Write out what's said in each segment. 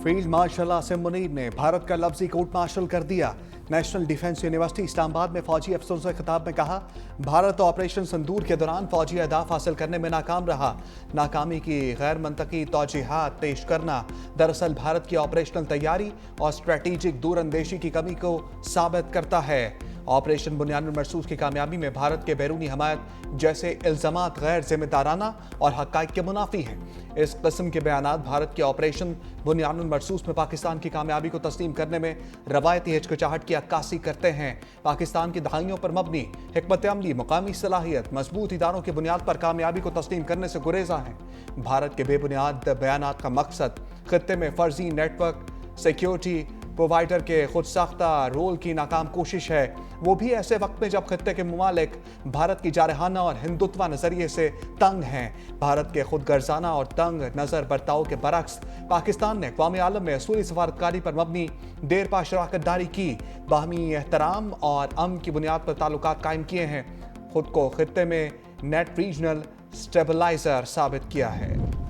Field marshal Asim Munir ने भारत का लफ्जी court martial कर दिया। नेशनल डिफेंस यूनिवर्सिटी इस्लामाबाद में फौजी अफसरों से खिताब में कहा, भारत ऑपरेशन सिंदूर के दौरान फौजी अहदाफ हासिल करने में नाकाम रहा। नाकामी की गैर मंतकी तौजीहात पेश करना दरअसल भारत की ऑपरेशनल तैयारी और स्ट्रेटेजिक दूरअंदेशी की कमी को साबित करता है। ऑपरेशन बुनियानुल मरसूस की कामयाबी में भारत के बैरूनी हमायत जैसे इल्जामात गैर जिम्मेदाराना और हक़ाइक़ के मुनाफी हैं। इस किस्म के बयानात भारत के ऑपरेशन बुनियानुल मरसूस में पाकिस्तान की कामयाबी को तस्लीम करने में रवायती हिचकिचाहट की अक्कासी करते हैं। पाकिस्तान की दहाइयों पर मबनी हिकमत अमली, मुकामी सलाहियत, मजबूत इदारों की बुनियाद पर कामयाबी को तस्लीम करने से गुरेजा हैं। भारत के बेबुनियाद बयानात का मकसद खित्ते में फर्जी नेटवर्क सिक्योरिटी प्रोवाइडर के खुद साख्ता रोल की नाकाम कोशिश है, वो भी ऐसे वक्त में जब खित्ते के ममालिक भारत की जारहाना और हिंदुत्व नजरिए से तंग हैं। भारत के खुद गर्जाना और तंग नजर बर्ताव के बरक्स पाकिस्तान ने क़ौमी आलम में असूली सफारतकारी पर मबनी देरपा शराकतदारी की, बाहमी एहतराम और अमन की बुनियाद पर ताल्लुकात कायम किए हैं, खुद को खित्ते में नेट रीजनल स्टेबलाइजर साबित किया है।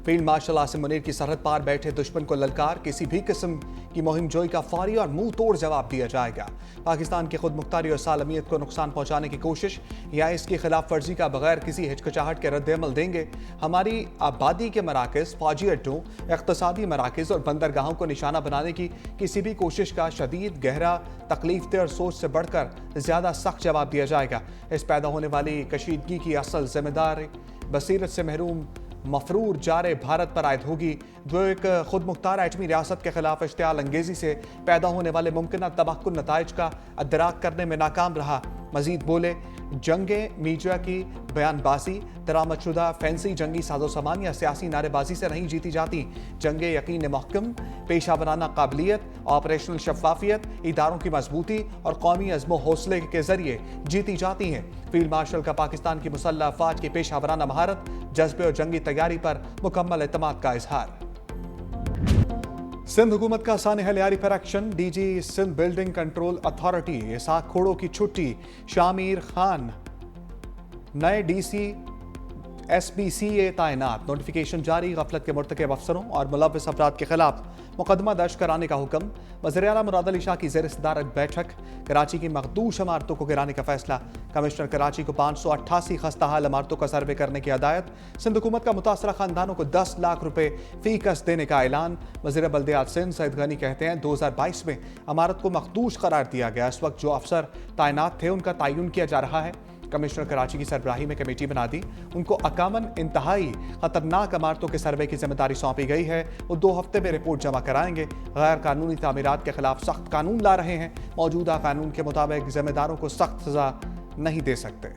फील्ड मार्शल आसिम मुनीर की सरहद पार बैठे दुश्मन को ललकार, किसी भी किस्म की मुहिम जोई का फौरी और मुंह तोड़ जवाब दिया जाएगा। पाकिस्तान की खुद मुख्तारी और सालमियत को नुकसान पहुंचाने की कोशिश या इसकी खिलाफ वर्जी का बगैर किसी हिचकिचाहट के रद्द-ए-अमल देंगे। हमारी आबादी के मराकज़, फौजी अड्डों, इक़्तिसादी मराकज़ और बंदरगाहों को निशाना बनाने की किसी भी कोशिश का शदीद, गहरा, तकलीफ-दे और सोच से बढ़कर ज़्यादा सख्त जवाब दिया जाएगा। इस पैदा होने वाली कशीदगी की असल जिम्मेदारी बसीरत से महरूम मफरूर जारे भारत पर आयद होगी, जो एक खुद मुख्तार एटमी रियासत के खिलाफ इश्तियाल अंगेजी से पैदा होने वाले मुमकिन तबाहकुन नताइज का अदराक करने में नाकाम रहा। मजीद बोले, जंगे मीडिया की बयानबाजी, दरामदशुदा फैंसी जंगी साजो सामान या सियासी नारेबाजी से नहीं जीती जाती। जंगे यकीन महकम, पेशा बनाना काबिलियत, ऑपरेशनल शफाफियत, इदारों की मजबूती और कौमी अज़्म हौसले के जरिए जीती जाती हैं। फील्ड मार्शल का पाकिस्तान की मुसल्लह अफवाज की पेशा बनाना महारत, जज्बे और जंगी तैयारी पर मुकम्मल एतमाद का इजहार। सिंध हुकूमत का सानिह लियारी पर action, DG Sindh building control authority Ishaq Khodo की छुट्टी, शामिर खान नए डीसी SBCA तैनात, नोटिफिकेशन जारी, गफलत के मुर्तकब अफसरों और मुलव्विस अफराद के खिलाफ मुकदमा दर्ज कराने का हुक्म। वज़ीर आला मुराद अली शाह की ज़ेर सदारत बैठक, कराची की मखदूश इमारतों को गिराने का फैसला, कमिश्नर कराची को 588 खस्ता हाल इमारतों का सर्वे करने की हदायत, सिंध हुकूमत का मुतासरा खानदानों को 10 लाख रुपए फी कस देने का ऐलान। वज़ीर बल्दियात सिंध सईद गनी कहते हैं 2022 में इमारत को मखदूश करार दिया गया, इस वक्त जो अफसर तैनात थे उनका तयन किया जा रहा है। कमिश्नर कराची की सरबराही में कमेटी बना दी, उनको 51 इंतहाई खतरनाक इमारतों के सर्वे की जिम्मेदारी सौंपी गई है। वो 2 हफ्ते में रिपोर्ट जमा कराएंगे। गैर कानूनी तामीरात के खिलाफ सख्त कानून ला रहे हैं, मौजूदा कानून के मुताबिक जिम्मेदारों को सख्त सजा नहीं दे सकते।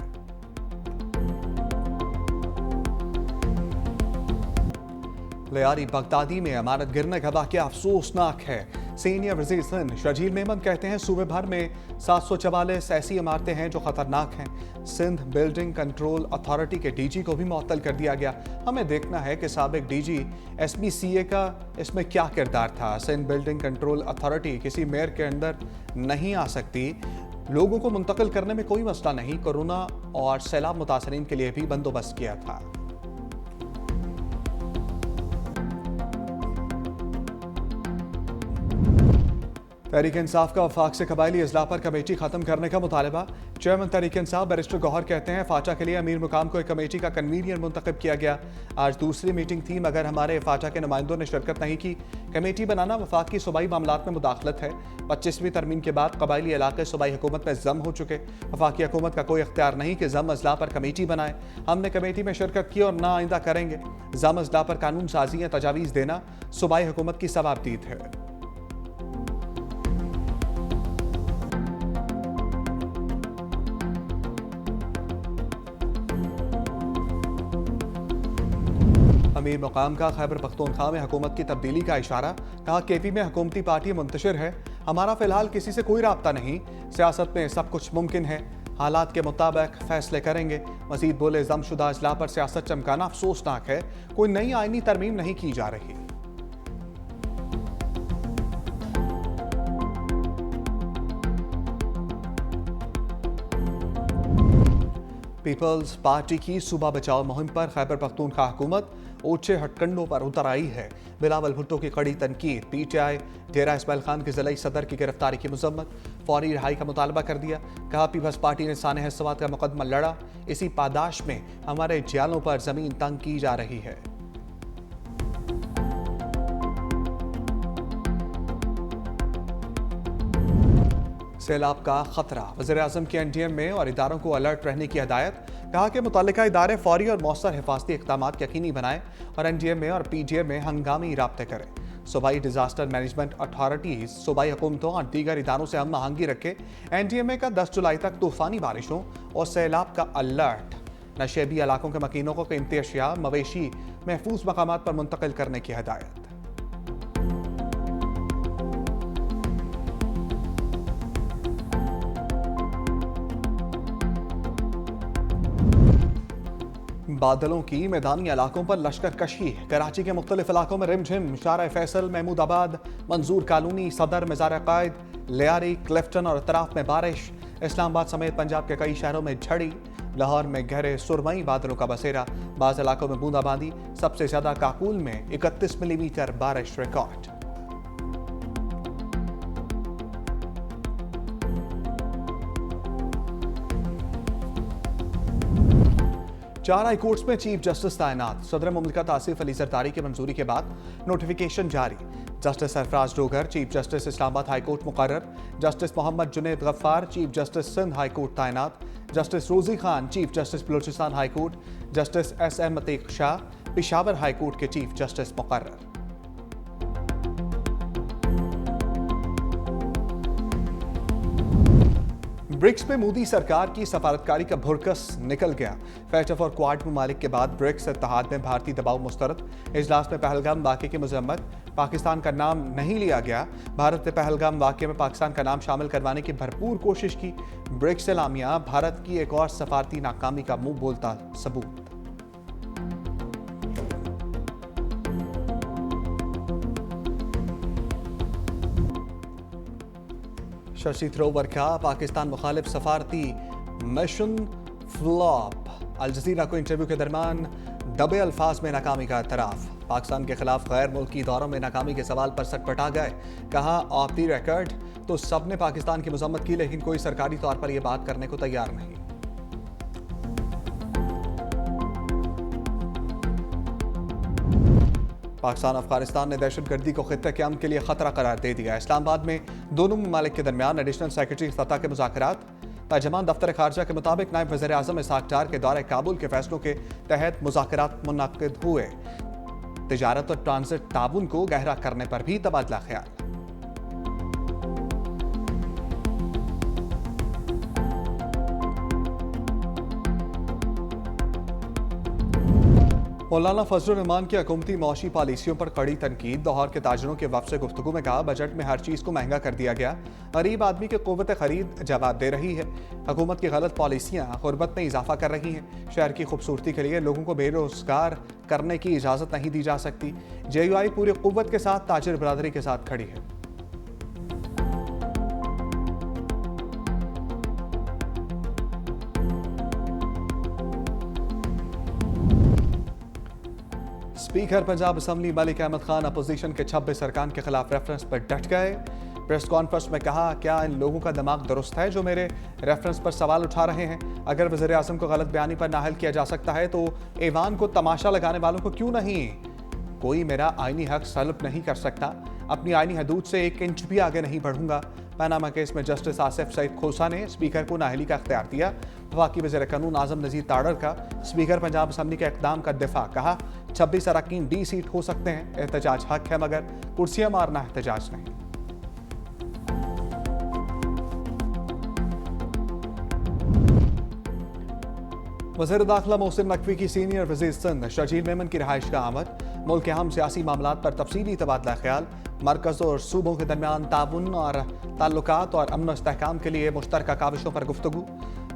लियारी बगदादी में इमारत गिरने का वाक़या अफसोसनाक है। सीनियर वज़ीर सिंध शर्जील मेमन कहते हैं सूबे भर में 744 ऐसी इमारतें हैं जो खतरनाक हैं। सिंध बिल्डिंग कंट्रोल अथॉरिटी के डीजी को भी मुअत्तल कर दिया गया। हमें देखना है कि साबिक डीजी SBCA का इसमें क्या किरदार था। सिंध बिल्डिंग कंट्रोल अथॉरिटी किसी मेयर के अंदर नहीं आ सकती। लोगों को मुंतकिल करने में कोई मसला नहीं। कोरोना और सैलाब मुतासरीन के लिए भी बंदोबस्त किया था। तहरीक इंसाफ का वफाक से कबायली अजला पर कमेटी खत्म करने का मुतालबा। चेयरमैन तहरीक इंसाफ बैरिस्टर गौहर कहते हैं फाटा के लिए अमीर मुकाम को एक कमेटी का कन्वीनियर मुंतखब किया गया। आज दूसरी मीटिंग थी मगर हमारे फाटा के नुमाइंदों ने शिरकत नहीं की। कमेटी बनाना वफाक की सूबाई मामलात में मुदाखलत है। 25वीं तरमीम के बाद कबायली इलाके सूबाई हुकूमत में जम हो चुके। वफाकी हुकूमत का कोई इख्तियार नहीं कि जम अजला पर कमेटी बनाए। हमने कमेटी में शिरकत की और ना आइंदा करेंगे। जम अजला पर कानून साजी या तजावीज़ देना सूबाई हुकूमत की सवाबदीद है। अमीर मुकाम का खैबर पख्तूनख्वा में हुकूमत की तब्दीली का इशारा, कहा KP में हुकूमती पार्टी मुंतशिर है, हमारा फिलहाल किसी से कोई राब्ता नहीं। सियासत में सब कुछ मुमकिन है, हालात के मुताबिक फैसले करेंगे। मजीद बोले जमशुदा अजला पर सियासत चमकाना अफसोसनाक है, कोई नई आईनी तरमीम नहीं की जा रही। पीपल्स पार्टी की सूबा बचाओ मुहिम पर खैबर पख्तूनख्वा हुकूमत ऊंचे हटकंडों पर उतर आई है। बिलावल भुट्टो की कड़ी तनकीद। पीटीआई डेरा इस्माइल खान के जिला सदर की गिरफ्तारी की मजम्मत, फौरी रिहाई का मुतालबा कर दिया। कहा पीपल्स पार्टी ने साने हैसवात का मुकदमा लड़ा, इसी पादाश में हमारे जियालों पर जमीन तंग की जा रही है। सैलाब का खतरा, वज़ीर-ए-आज़म की एनडीएम में और इदारों को अलर्ट रहने की हिदायत। कहा कि मुतल्लिका इदारे फौरी और मौसर हिफाजती इक़दामात यकीनी बनाएं और एनडीएम में और पीडीएम में हंगामी राब्ते करें। सूबाई डिजास्टर मैनेजमेंट अथॉरिटीज सूबाई हुकूमतों और दीगर इदारों से हम आहंगी रखे। एनडीएमए का 10 जुलाई तक तूफानी बारिशों और सैलाब का अलर्ट। नशेबी इलाकों के मकीनों को कीमती अशिया मवेशी महफूज मकामात पर मुंतकिल करने की हिदायत। बादलों की मैदानी इलाकों पर लश्कर कशी। कराची के मुख्तलिफ इलाकों में रिमझिम। शारा फैसल, महमूदाबाद, मंजूर कॉलोनी, सदर, मज़ार कायद, लियारी, क्लिफ्टन और अतराफ में बारिश। इस्लामाबाद समेत पंजाब के कई शहरों में झड़ी। लाहौर में गहरे सुरमई बादलों का बसेरा। बाज़ इलाकों में बूंदाबांदी। सबसे ज्यादा काकुल में 31 मिलीमीटर बारिश रिकॉर्ड। चार हाई कोर्ट्स में चीफ जस्टिस तैनात। सदर मुमलिकत आसिफ अली जरदारी की मंजूरी के बाद नोटिफिकेशन जारी। Justice Sarfaraz Dogar chief justice Islamabad high court मुकर्रर। Justice Mohammad Junaid Ghaffar chief justice Sindh high court तैनात। Justice Rozi Khan chief justice Balochistan high court. Justice SM Ateeq Shah Peshawar high court के चीफ जस्टिस मुकर्रर। ब्रिक्स में मोदी सरकार की सफारतकारी का भुरकस निकल गया। फैटफ और क्वाड ममालिक के बाद ब्रिक्स इत्तेहाद में भारतीय दबाव मुस्तरद। इजलास में पहलगाम वाक़े की मजम्मत। पाकिस्तान का नाम नहीं लिया गया। भारत ने पहलगाम वाक़े में पाकिस्तान का नाम शामिल करवाने की भरपूर कोशिश की। ब्रिक्स एलामिया भारत की एक और सफारती नाकामी का मुंह बोलता सबूत। शशि थरूर का पाकिस्तान मुखालिफ सफारती मिशन फ्लॉप। अल जज़ीरा को इंटरव्यू के दरमियान दबे अल्फाज में नाकामी का एतराफ़। पाकिस्तान के खिलाफ गैर मुल्की दौरों में नाकामी के सवाल पर सटपटा गए। कहा ऑफ द रिकॉर्ड तो सबने पाकिस्तान की मजम्मत की, लेकिन कोई सरकारी तौर पर यह बात करने को तैयार नहीं। पाकिस्तान अफगानिस्तान ने दहशतगर्दी को खित्ते के अमन के लिए खतरा करार दे दिया। इस्लामाबाद में दोनों ममालिक के दरमियान एडिशनल सेक्रेटरी सतह के मुज़ाकरात। तर्जमान दफ्तर खारजा के मुताबिक नायब वज़ीर आज़म इसहाक डार के दौरे काबुल के फैसलों के तहत मुज़ाकरात मुनक़िद हुए। तिजारत और ट्रांजिट ताउन को गहरा करने पर भी तबादला ख्याल। मौलाना फजलुर रहमान की हुकूमती मौशी पॉलिसियों पर कड़ी तनकीद। लाहौर के ताजरों के वफ़द से गुफ्तगू में कहा बजट में हर चीज़ को महंगा कर दिया गया। गरीब आदमी की क़ुव्वत खरीद जवाब दे रही है। हुकूमत की गलत पॉलिसियाँ गुर्बत में इजाफा कर रही हैं। शहर की खूबसूरती के लिए लोगों को बेरोजगार करने की इजाज़त नहीं दी जा सकती। JUI पूरी क़ुव्वत के साथ ताजिर बरादरी के साथ खड़ी है। Speaker Punjab assembly Malik Ahmad Khan opposition के 26 अरकान के खिलाफ रेफरेंस पर डट गए। प्रेस कॉन्फ्रेंस में कहा क्या इन लोगों का दिमाग दुरुस्त है जो मेरे रेफरेंस पर सवाल उठा रहे हैं? अगर वज़ीर आज़म को गलत बयानी पर नाअहल किया जा सकता है तो ऐवान को तमाशा लगाने वालों को क्यों नहीं? कोई मेरा आईनी हक सल्ब नहीं कर सकता। अपनी आईनी हदूद से 1 इंच भी आगे नहीं बढ़ूंगा। पनामा केस में जस्टिस आसिफ सईद खोसा ने स्पीकर को नाअहली का इख्तियार दिया। वफाकी वज़ीर कानून आज़म नज़ीर ताड़र का स्पीकर पंजाब असम्बली के इक़दाम का दिफा। कहा 26 अरकान D सीट हो सकते हैं, एहतजाज हक है मगर कुर्सियां मारना एहतजाज नहीं। वज़ीर दाखिला मोहसिन नकवी की सीनियर वज़ीर सिंध शर्जील मेमन की रिहाइश का आमद। मुल्क के अहम सियासी मामलात पर तफसीली तबादला ख्याल। मरकज़ और सूबों के दरमियान ताउन और ताल्लुकात और अमन इस्तेहकाम के लिए मुश्तरका काविशों पर गुफ्तगू।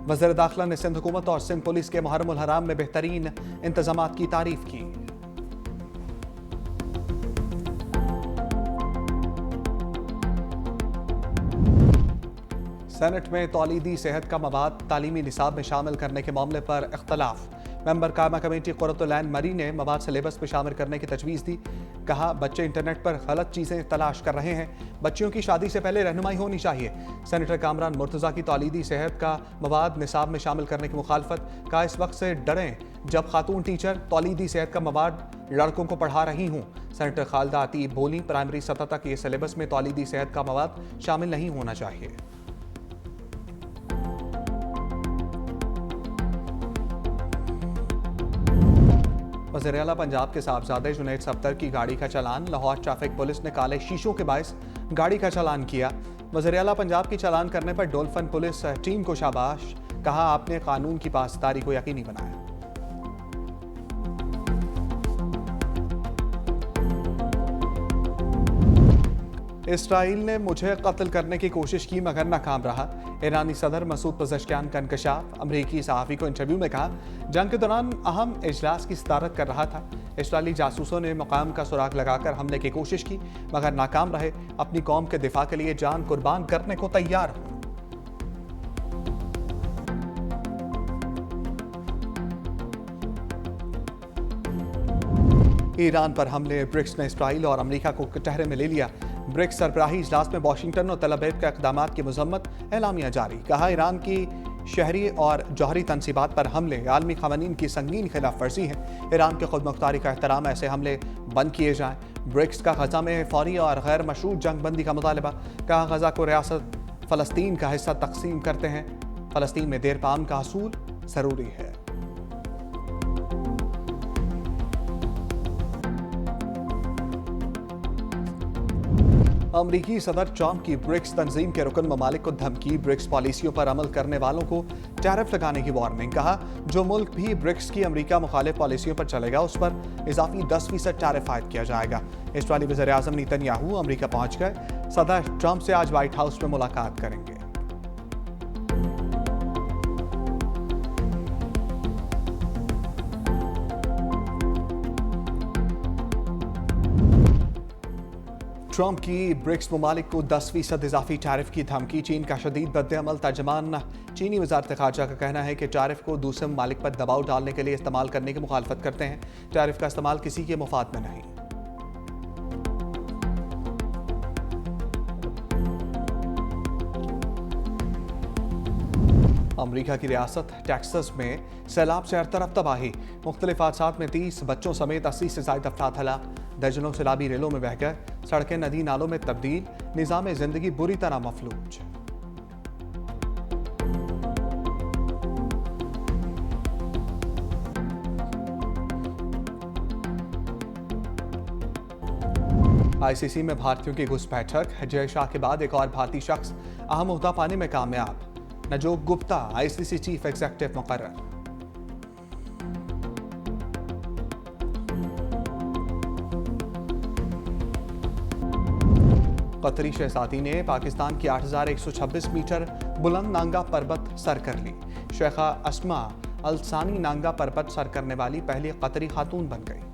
वज़ीर दाखिला ने सिंध हुकूमत और सिंध पुलिस के मुहर्रम उल हराम में बेहतरीन इंतजामात की तारीफ की। सेनेट में तौलीदी सेहत का मवाद तालीमी निसाब में शामिल करने के मामले पर इख्तलाफ। मेंबर कायमा कमेटी कुर्रतुल ऐन मरी ने मवाद सिलेबस में शामिल करने की तजवीज़ दी। कहा बच्चे इंटरनेट पर गलत चीज़ें तलाश कर रहे हैं, बच्चियों की शादी से पहले रहनुमाई होनी चाहिए। सेनेटर कामरान मुर्तज़ा की तौलीदी सेहत का मवाद निसाब में शामिल करने की मुखालफत। कहा इस वक्त से डरें जब खातून टीचर तौलीदी सेहत का मवाद लड़कों को पढ़ा रही हूँ। सेनेटर खालिदा अतीब बोली प्राइमरी सतह तक ये सिलेबस में तौलीदी सेहत का मवाद शामिल नहीं होना चाहिए। वज़ीर आला पंजाब के साहबजादे जुनैद सफदर की गाड़ी का चालान। लाहौर ट्रैफिक पुलिस ने काले शीशों के बायस गाड़ी का चालान किया। वज़ीर आला पंजाब की चालान करने पर डोलफन पुलिस टीम को शाबाश। कहा आपने कानून की पासदारी को यकीनी बनाया। इसराइल ने मुझे कत्ल करने की कोशिश की मगर नाकाम रहा। ईरानी सदर मसूद पज़ेश्कियान का इंकशाफ। अमरीकी सहाफ़ी को इंटरव्यू में कहा जंग के दौरान अहम इजलास की सदारत कर रहा था। इसराइली जासूसों ने मकाम का सुराग लगाकर हमले की कोशिश की मगर नाकाम रहे। अपनी कौम के दिफा के लिए जान कुर्बान करने को तैयार हूं। ईरान पर हमले। ब्रिक्स ने इसराइल और अमरीका को कटहरे में ले लिया। ब्रिक्स सरबराही इजलास में वाशिंगटन और तल-अवीव के इक़दामात की मज़म्मत। एलामिया जारी। कहा ईरान की शहरी और जौहरी तनसीबात पर हमले आलमी क़वानीन की संगीन खिलाफ वर्जी है। ईरान के खुद मुख्तारी का एहतराम। ऐसे हमले बंद किए जाएं। ब्रिक्स का गजा में फौरी और गैर मशरूत जंग बंदी का मुतालबा। कहा गजा को रियासत फ़लस्तीन का हिस्सा तकसीम करते हैं। फ़लस्तीन में देर पाम का हसूल ज़रूरी है। अमरीकी सदर ट्रंप की ब्रिक्स तंजीम के रुकन ममालिक को धमकी। ब्रिक्स पॉलिसियों पर अमल करने वालों को टैरिफ लगाने की वार्निंग। कहा जो मुल्क भी ब्रिक्स की अमरीका मुखालिफ पॉलिसियों पर चलेगा उस पर इजाफी 10% टैरिफ आयद किया जाएगा। इसराइली वज़ीर आज़म नेतन्याहू अमरीका पहुंच गए। सदर ट्रंप से आज व्हाइट हाउस में मुलाकात करेंगे। ट्रंप की ब्रिक्स ममालिक को 10% इजाफी टैरिफ की धमकी। चीन का शदीद रद्द-ए-अमल। तर्जमान चीनी वज़ारत ख़ारजा का कहना है कि टैरिफ को दूसरे ममालिक पर दबाव डालने के लिए इस्तेमाल करने की मुखालफत करते हैं। टैरिफ का इस्तेमाल किसी के मुफाद में नहीं। अमरीका की रियासत टेक्सास में सैलाब से हर तरफ तबाही। मुख्तलिफ हादसात में 30 बच्चों समेत 80 से ज़ायद अफराद हलाक। दर्जनों सैलाबी रेलों में बह गए। सड़कें नदी नालों में तब्दील। निज़ाम जिंदगी बुरी तरह मफलूज। आईसीसी में भारतीयों की घुसपैठक। जय शाह के बाद एक और भारतीय शख्स अहम ओहदा पाने में कामयाब। नजोक गुप्ता आईसीसी चीफ एग्जीक्यूटिव मुकर्रर। कतरी शहजादी ने पाकिस्तान की 8126 मीटर बुलंद नांगा पर्वत सर कर ली। शेखा अस्मा अल सानी नांगा पर्वत सर करने वाली पहली कतरी खातून बन गई।